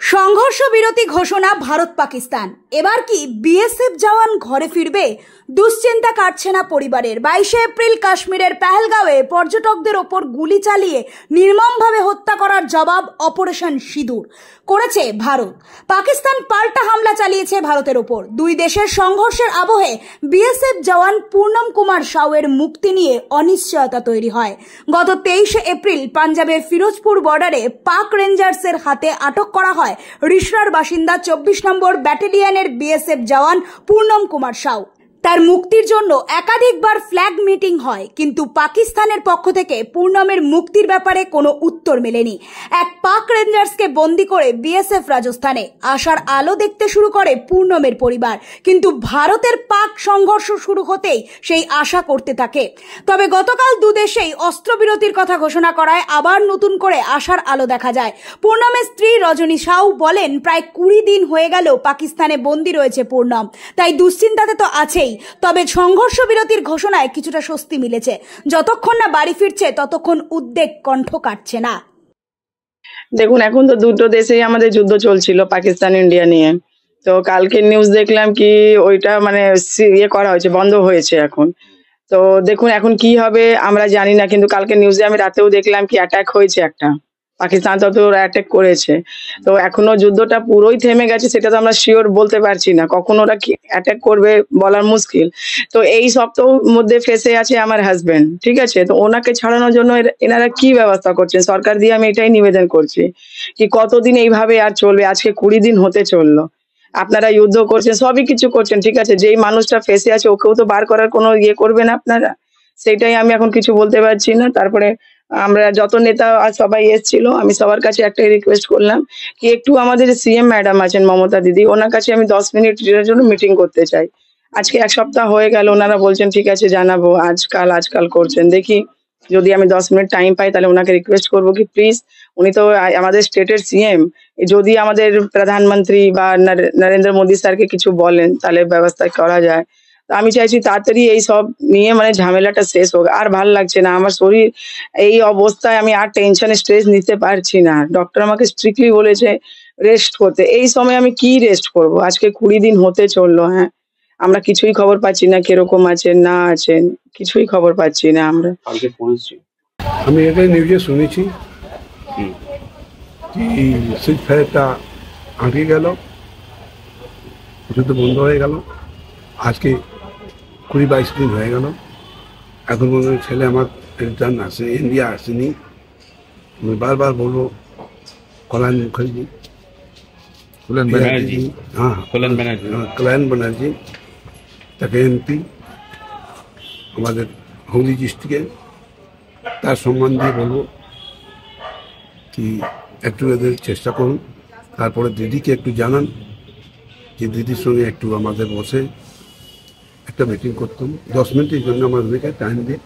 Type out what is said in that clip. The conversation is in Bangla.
সংঘর্ষ বিরতি ঘোষণা ভারত পাকিস্তান। এবার কি বিএসএফ জওয়ান ঘরে ফিরবে? দুশ্চিন্তা কাটছে না পরিবারের। 22 এপ্রিল কাশ্মীরের পেহেলগাঁওয়ে পর্যটকদের ওপর গুলি চালিয়ে নির্মমভাবে হত্যা করার জবাব অপারেশন সিঁদুর করেছে ভারত। পাকিস্তান পাল্টা হামলা চালিয়েছে ভারতের ওপর। দুই দেশের সংঘর্ষের আবহে বিএসএফ জওয়ান পূর্ণম কুমার সাউয়ের মুক্তি নিয়ে অনিশ্চয়তা তৈরি হয়। গত 23 এপ্রিল পাঞ্জাবের ফিরোজপুর বর্ডারে পাক রেঞ্জার্সের হাতে আটক করা হয় রিশরার বাসিন্দা 24 নম্বর ব্যাটালিয়নের বিএসএফ জওয়ান পূর্ণম কুমার সাউ। তার মুক্তির জন্য একাধিকবার ফ্ল্যাগ মিটিং হয়, কিন্তু পাকিস্তানের পক্ষ থেকে পূর্ণমের মুক্তির ব্যাপারে কোনো উত্তর মেলেনি। এক পাক রেঞ্জার্সকে বন্দী করে বিএসএফ রাজস্থানে আসার আলো দেখতে শুরু করে পূর্ণমের পরিবার, কিন্তু ভারতের পাক সংঘর্ষ শুরু হতেই সেই আশা করতে থাকে। তবে গতকাল দুদেশেই অস্ত্রবিরতির কথা ঘোষণা করায় আবার নতুন করে আশার আলো দেখা যায়। পূর্ণমের স্ত্রী রজনী সাউ বলেন, প্রায় 20 দিন হয়ে গেল পাকিস্তানে বন্দী রয়েছে পূর্ণম, তাই দুশ্চিন্তাতে তো আছেই। তবে সংঘর্ষ বিরতির ঘোষণায় কিছুটা স্বস্তি মিলেছে। যতক্ষণ না বাড়ি ফিরছে ততক্ষণ উদ্বেগ কণ্ঠ কাটছে না। দেখুন, এখন তো দুটো দেশেই আমাদের যুদ্ধ চলছিল, পাকিস্তান ইন্ডিয়া নিয়ে। তো কালকে নিউজ দেখলাম কি ওইটা মানে করা হয়েছে, বন্ধ হয়েছে এখন। তো দেখুন এখন কি হবে আমরা জানি না, কিন্তু কালকে নিউজে আমি রাতেও দেখলাম কি অ্যাটাক হয়েছে একটা, পাকিস্তান তো অ্যাটাক করেছে। তো এখনো যুদ্ধটা পুরোই থেমে গেছে সেটা তো আমরা শিওর বলতে পারছি না, কখন ওরা কি অ্যাটাক করবে বলার মুশকিল। তো এই সপ্তাহ মধ্যে ফেসে আছে আমার হাজবেন্ড, ঠিক আছে। তো ওনাকে ছাড়ানোর জন্য এনারা কি ব্যবস্থা করছেন সরকার দিয়ে, আমি এটাই নিবেদন করছি কি কতদিন এইভাবে আর চলবে। আজকে 20 দিন হতে চললো, আপনারা যুদ্ধ করছেন, সবই কিছু করছেন, ঠিক আছে। যেই মানুষটা ফেসে আছে ওকেও তো বার করার কোনো করবেন আপনারা, সেটাই আমি এখন কিছু বলতে পারছি না। তারপরে আমরা যত নেতা আর সবাই এসেছিল, আমি সবার কাছে একটাই রিকোয়েস্ট করলাম কি একটু আমাদের সিএম ম্যাডাম আছেন মমতা দিদি, ওনার কাছে আমি 10 মিনিটের জন্য মিটিং করতে চাই। আজকে 1 সপ্তাহ হয়ে গেল, ওনারা বলছেন ঠিক আছে জানাবো, আজকাল করছেন। দেখি যদি আমি 10 মিনিট টাইম পাই তাহলে ওনাকে রিকোয়েস্ট করবো কি প্লিজ, উনি তো আমাদের স্টেটের সিএম, যদি আমাদের প্রধানমন্ত্রী বা নরেন্দ্র মোদী স্যারকে কিছু বলেন তাহলে ব্যবস্থা করা যায়। আমি চাইছি তাড়াতাড়ি এই সব নিয়ে মানে ঝামেলাটা শেষ হোক। আর ভাল লাগছে না আমার শরীর, এই অবস্থায় আমি আর টেনশন স্ট্রেস নিতে পারছি না। ডক্টর আমাকে স্ট্রিক্টলি বলেছে রেস্ট করতে, এই সময় আমি কি রেস্ট করব? আজকে 20 দিন হতে চললো। হ্যাঁ, আমরা কিছুই খবর পাচ্ছি না, কিরকম আছেন না আছেন কিছুই খবর পাচ্ছি না আমরা। আমি এটাই নিউজে শুনেছি কি সিজ ফায়ারটা আটকে গেল, যুদ্ধ বন্ধ হয়ে গেল। আজকে 20-22 দিন হয়ে গেল, এখন পর্যন্ত ছেলে আমার রিটার্ন আসে, ইন্ডিয়া আসেনি। আমি বারবার বলবো কল্যাণ মুখার্জি, কল্যাণ ব্যানার্জি তাকে এমপি আমাদের হুগলি ডিস্ট্রিক্টে, তার সম্মান দিয়ে বলবো কি একটু এদের চেষ্টা করুন। তারপরে দিদিকে একটু জানান যে দিদির সঙ্গে একটু আমাদের বসে একটা মিটিং করতাম, 10 মিনিটের জন্য আমাদেরকে টাইম দিয়ে